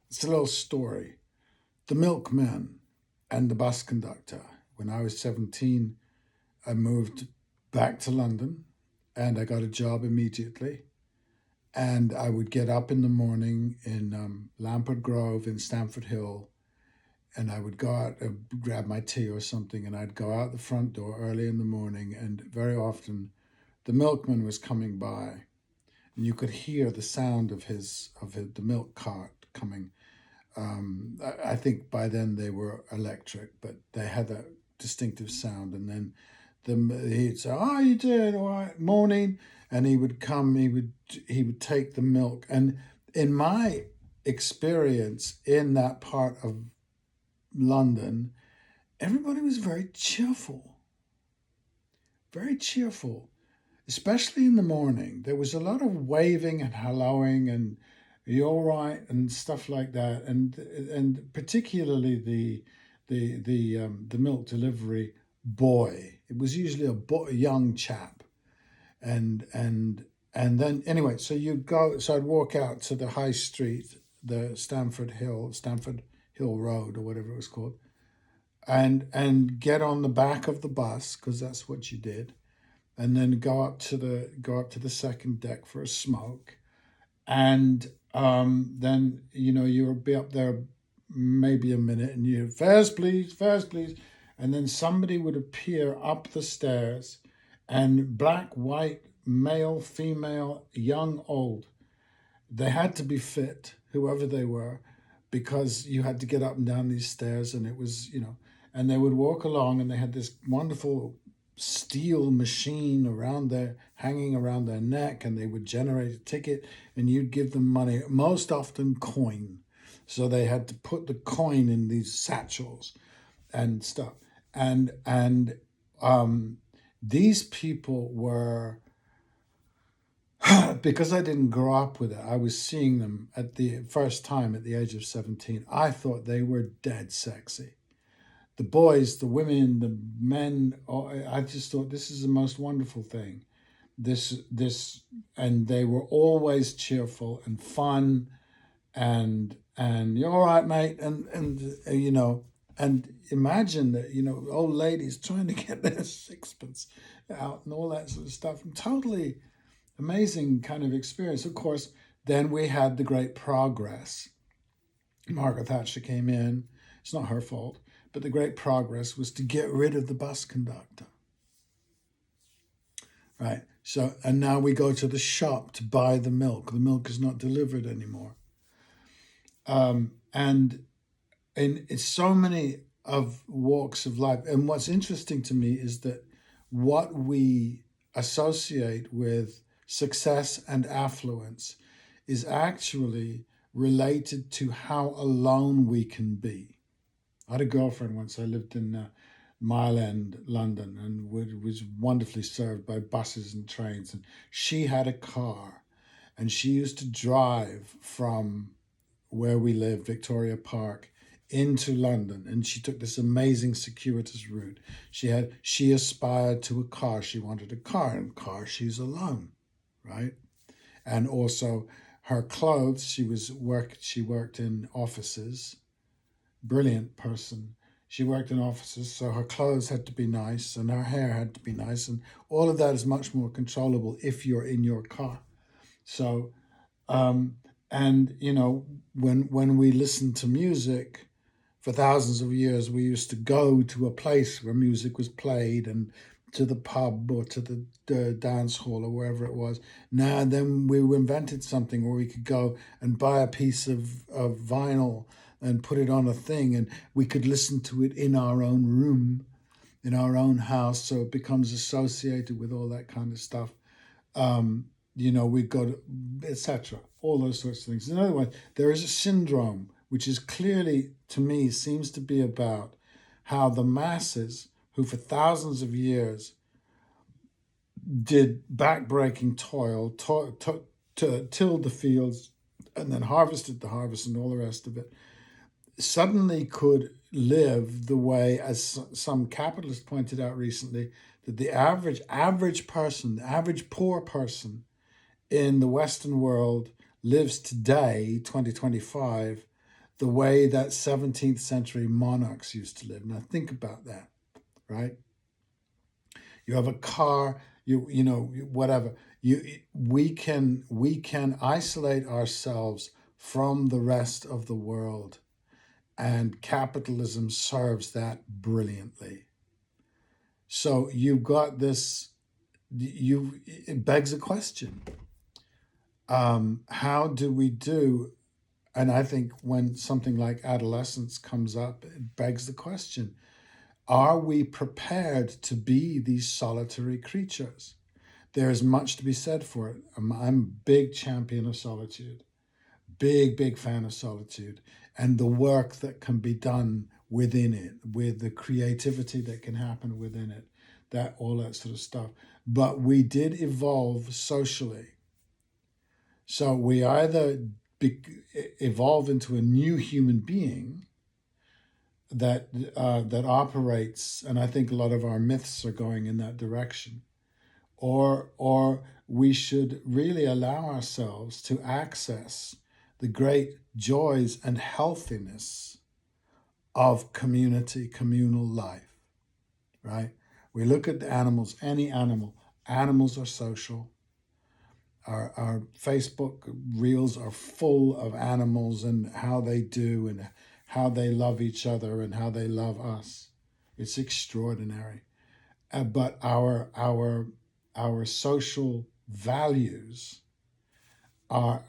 It's a little story. The milkman and the bus conductor. When I was 17, I moved back to London and I got a job immediately. And I would get up in the morning in Lampard Grove in Stamford Hill, and I would go out and grab my tea or something, and I'd go out the front door early in the morning, and very often the milkman was coming by, and you could hear the sound of the milk cart coming. I think by then they were electric, but they had that distinctive sound. And then he'd say, "Oh, you doing all right? Morning." And he would come. He would take the milk. And in my experience in that part of London, everybody was very cheerful, especially in the morning. There was a lot of waving and helloing and "you all right" and stuff like that, and particularly the milk delivery boy. It was usually a young chap, and then anyway, so you'd go. So I'd walk out to the high street, the Stamford Hill Road or whatever it was called, and get on the back of the bus because that's what you did, and then go up to the second deck for a smoke, and then you'll be up there maybe a minute, and you fares please, and then somebody would appear up the stairs, and black, white, male, female, young, old. They had to be fit, whoever they were, because you had to get up and down these stairs, and it was, and they would walk along, and they had this wonderful steel machine hanging around their neck, and they would generate a ticket, and you'd give them money, most often coin. So they had to put the coin in these satchels and stuff. And these people were, because I didn't grow up with it, I was seeing them at the first time at the age of 17. I thought they were dead sexy. The boys, the women, the men, I just thought this is the most wonderful thing. And they were always cheerful and fun, and "you're all right, mate," and imagine that, old ladies trying to get their sixpence out and all that sort of stuff. And totally amazing kind of experience. Of course, then we had the great progress. Margaret Thatcher came in. It's not her fault, but the great progress was to get rid of the bus conductor. Right. So, and now we go to the shop to buy the milk. The milk is not delivered anymore. And in so many of walks of life. And what's interesting to me is that what we associate with success and affluence is actually related to how alone we can be. I had a girlfriend once. I lived in Mile End, London, and was wonderfully served by buses and trains. And she had a car, and she used to drive from where we live, Victoria Park, into London, and she took this amazing circuitous route. She aspired to a car. She wanted a car, and car she's alone, right? And also her clothes. She worked in offices. Brilliant person. She worked in offices, so her clothes had to be nice, and her hair had to be nice, and all of that is much more controllable if you're in your car. So, um, and when we listen to music, for thousands of years, we used to go to a place where music was played, and to the pub or to the dance hall or wherever it was. Now and then we invented something where we could go and buy a piece of vinyl and put it on a thing, and we could listen to it in our own room, in our own house, so it becomes associated with all that kind of stuff. We go to, etc. All those sorts of things. In other words, there is a syndrome which is clearly, to me, seems to be about how the masses, who for thousands of years did backbreaking toil, tilled the fields, and then harvested the harvest and all the rest of it, suddenly could live the way, as some capitalist pointed out recently, that the average person, the average poor person in the Western world lives today, 2025, the way that 17th century monarchs used to live. Now think about that, right? You have a car, you know, whatever. We can isolate ourselves from the rest of the world, and capitalism serves that brilliantly. So you've got this. It begs a question. How do we do? And I think when something like adolescence comes up, it begs the question: are we prepared to be these solitary creatures? There is much to be said for it. I'm a big champion of solitude, big fan of solitude, and the work that can be done within it, with the creativity that can happen within it, that all that sort of stuff. But we did evolve socially. So we either evolve into a new human being that operates, and I think a lot of our myths are going in that direction, or we should really allow ourselves to access the great joys and healthiness of communal life, right? We look at the animals, any animal. Animals are social. Our Facebook reels are full of animals and how they do and how they love each other and how they love us. It's extraordinary. But our social values are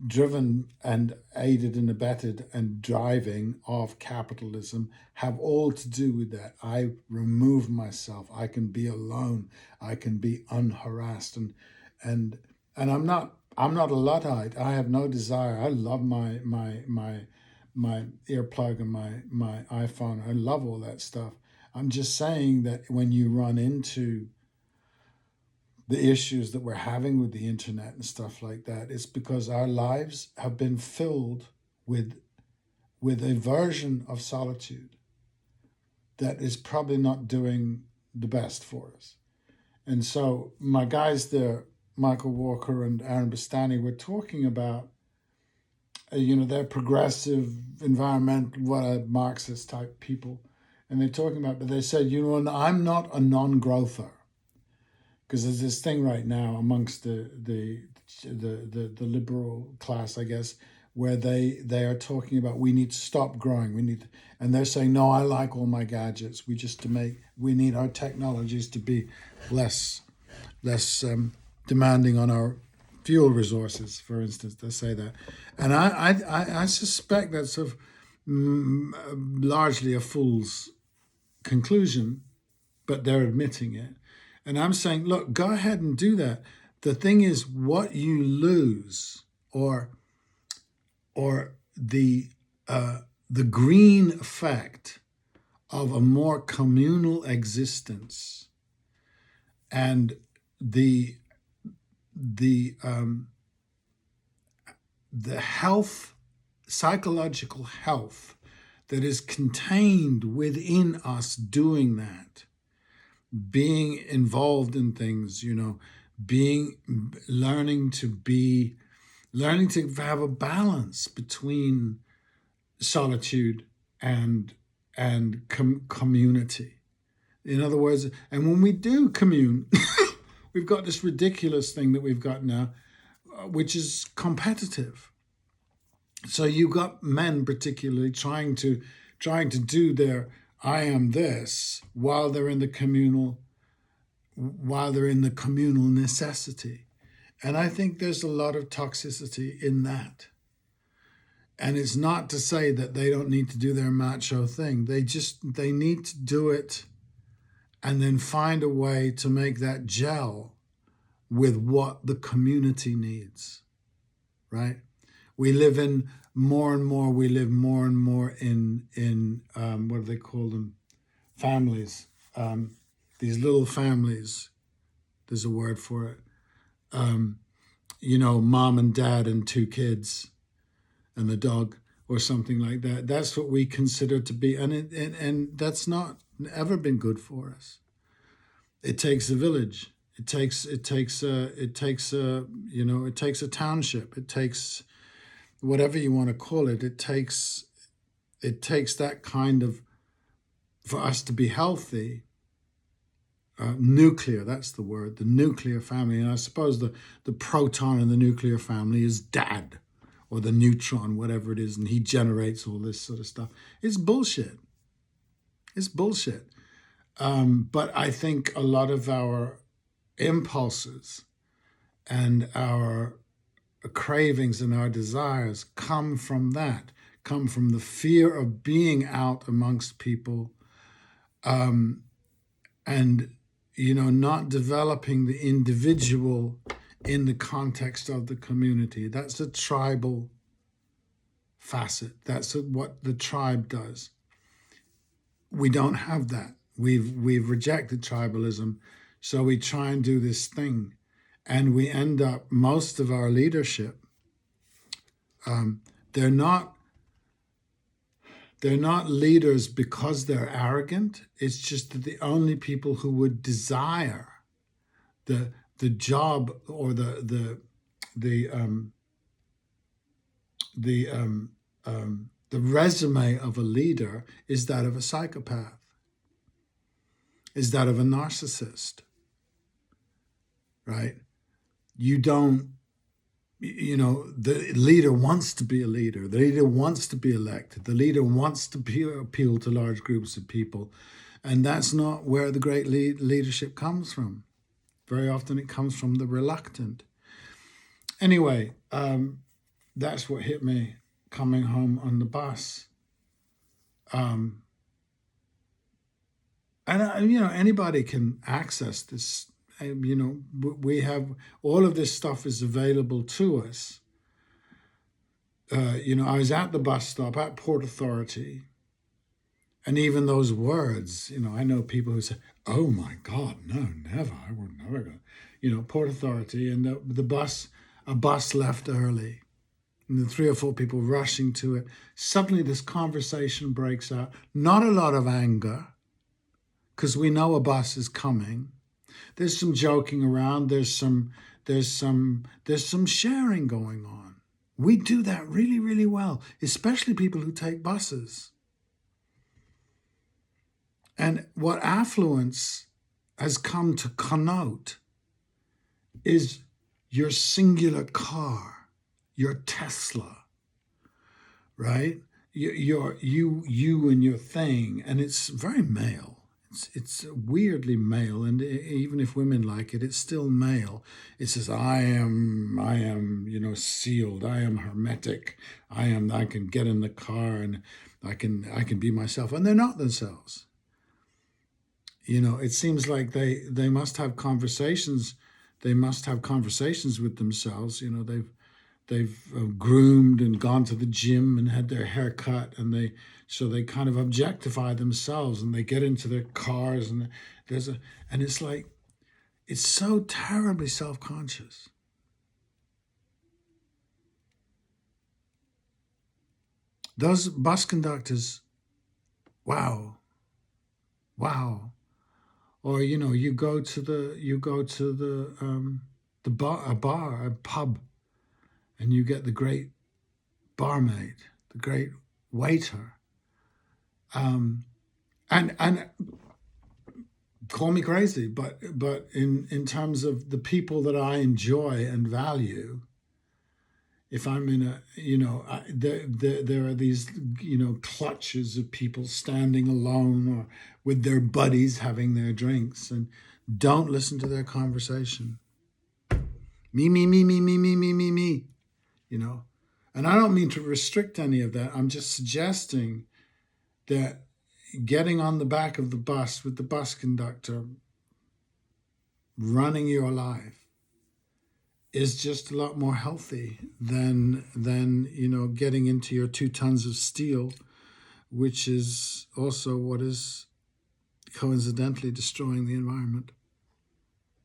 driven and aided and abetted and driving of capitalism, have all to do with that. I remove myself. I can be alone. I can be unharassed, and I'm not a Luddite. I have no desire. I love my earplug and my iPhone. I love all that stuff. I'm just saying that when you run into the issues that we're having with the internet and stuff like that, it's because our lives have been filled with a version of solitude that is probably not doing the best for us. And so my guys there, Michael Walker and Aaron Bastani, were talking about, they're progressive, environmental, Marxist type people. And they're talking about, but they said, I'm not a non-growther. Because there's this thing right now amongst the liberal class, I guess, where they are talking about we need to stop growing. And they're saying, no, I like all my gadgets. We need our technologies to be less demanding on our fuel resources, for instance. They say that, and I suspect that's sort of largely a fool's conclusion, but they're admitting it. And I'm saying, look, go ahead and do that. The thing is, what you lose, or the green effect of a more communal existence, and the health, psychological health that is contained within us doing that, being involved in things, learning to have a balance between solitude and community. In other words, and when we do commune, we've got this ridiculous thing that we've got now, which is competitive. So you've got men particularly trying to do their I am this while they're in the communal necessity. And I think there's a lot of toxicity in that. And it's not to say that they don't need to do their macho thing. They need to do it and then find a way to make that gel with what the community needs, right? We live more and more in what do they call them? Families. These little families, there's a word for it. Mom and dad and 2 kids and the dog or something like that. That's what we consider to be, and that's not ever been good for us. It takes a village. It takes a township. It takes whatever you want to call it. It takes it takes that kind of, for us to be healthy, nuclear, that's the word, the nuclear family. And I suppose the proton in the nuclear family is dad, or the neutron, whatever it is, and he generates all this sort of stuff. It's bullshit. It's bullshit. But I think a lot of our impulses and our cravings and our desires come from that, come from the fear of being out amongst people, and not developing the individual in the context of the community. That's a tribal facet. That's what the tribe does. We don't have that. We've rejected tribalism, so we try and do this thing, and we end up, most of our leadership, they're not leaders because they're arrogant. It's just that the only people who would desire the job or the resume of a leader is that of a psychopath, is that of a narcissist, right? The leader wants to be a leader. The leader wants to be elected. The leader wants to appeal to large groups of people. And that's not where the great leadership comes from. Very often it comes from the reluctant. Anyway, that's what hit me coming home on the bus. And anybody can access this. We have, all of this stuff is available to us. I was at the bus stop at Port Authority, and even those words, I know people who say, "Oh my God, no, never, I would never go." Port Authority, and a bus left early, and the 3 or 4 people rushing to it. Suddenly this conversation breaks out. Not a lot of anger, because we know a bus is coming. There's some joking around. There's some sharing going on. We do that really, really well, especially people who take buses. And what affluence has come to connote is your singular car, your Tesla, right? You and your thing, and it's very male. It's weirdly male, and even if women like it, it's still male. It says, I am, sealed. I am hermetic. I can get in the car and I can be myself. And they're not themselves. It seems like they must have conversations. They must have conversations with themselves. They've groomed and gone to the gym and had their hair cut, and they kind of objectify themselves, and they get into their cars, and it's like, it's so terribly self-conscious. Those bus conductors, wow. Or you go to the bar, a pub, and you get the great barmaid, the great waiter, and call me crazy, but in terms of the people that I enjoy and value, if I'm in there are these clutches of people standing alone or with their buddies having their drinks, and don't listen to their conversation. Me, and I don't mean to restrict any of that. I'm just suggesting that getting on the back of the bus with the bus conductor running your life is just a lot more healthy than getting into your 2 tons of steel, which is also what is coincidentally destroying the environment.